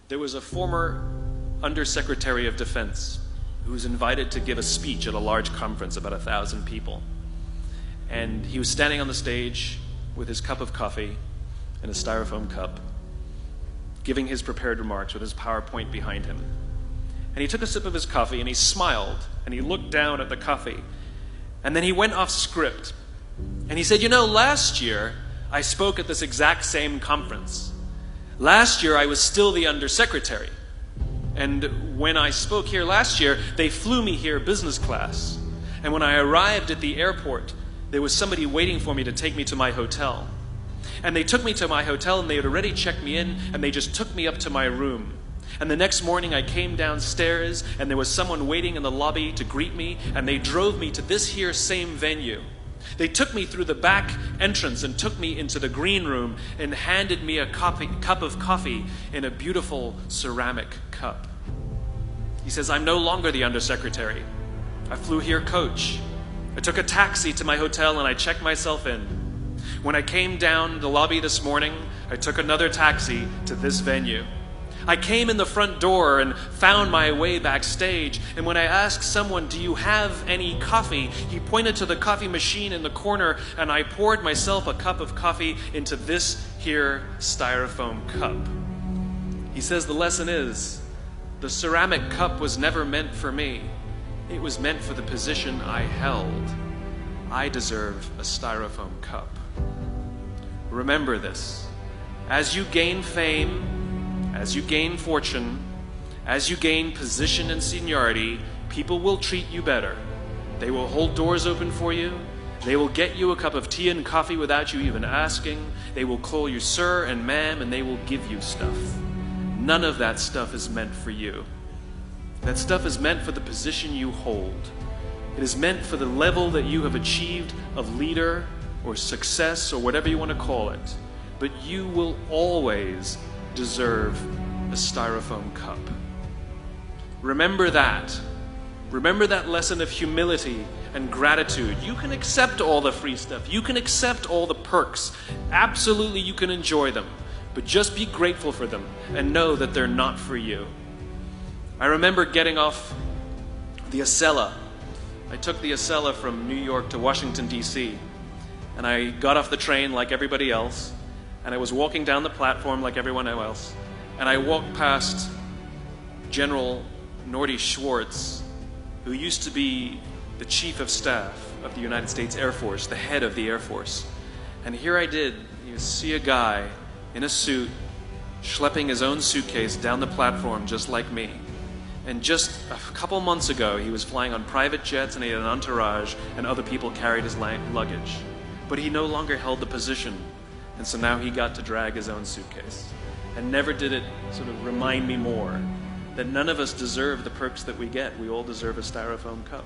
There was a former Undersecretary of Defense who was invited to give a speech at a large conference, about 1,000 people. And he was standing on the stage with his cup of coffee in a styrofoam cup, giving his prepared remarks with his PowerPoint behind him. And he took a sip of his coffee and he smiled and he looked down at the coffee. And then he went off script. And he said, "You know, last year I spoke at this exact same conference. Last year I was still the undersecretary. And when I spoke here last year, they flew me here business class. And when I arrived at the airport, there was somebody waiting for me to take me to my hotel. And they took me to my hotel and they had already checked me in and they just took me up to my room. And the next morning I came downstairs and there was someone waiting in the lobby to greet me and they drove me to this here same venue. They took me through the back entrance and took me into the green room and handed me a cup of coffee in a beautiful ceramic cup." He says, "I'm no longer the undersecretary. I flew here coach. I took a taxi to my hotel and I checked myself in. When I came down the lobby this morning, I took another taxi to this venue. I came in the front door and found my way backstage, and when I asked someone, 'Do you have any coffee?' he pointed to the coffee machine in the corner, and I poured myself a cup of coffee into this here styrofoam cup." He says the lesson is, the ceramic cup was never meant for me. It was meant for the position I held. I deserve a styrofoam cup. Remember this. As you gain fame, as you gain fortune, as you gain position and seniority, people will treat you better. They will hold doors open for you. They will get you a cup of tea and coffee without you even asking. They will call you sir and ma'am, and they will give you stuff. None of that stuff is meant for you. That stuff is meant for the position you hold. It is meant for the level that you have achieved of leader or success or whatever you want to call it. But you will always deserve a styrofoam cup. Remember that. Remember that lesson of humility and gratitude. You can accept all the free stuff. You can accept all the perks. Absolutely, you can enjoy them. But just be grateful for them and know that they're not for you. I remember getting off the Acela. I took the Acela from New York to Washington, D.C. And I got off the train like everybody else. And I was walking down the platform like everyone else. And I walked past General Norty Schwartz, who used to be the Chief of Staff of the United States Air Force, the head of the Air Force. And here I did, you see a guy in a suit schlepping his own suitcase down the platform just like me. And just a couple months ago, he was flying on private jets and he had an entourage and other people carried his luggage. But he no longer held the position. And so now he got to drag his own suitcase. And never did it sort of remind me more that none of us deserve the perks that we get. We all deserve a styrofoam cup.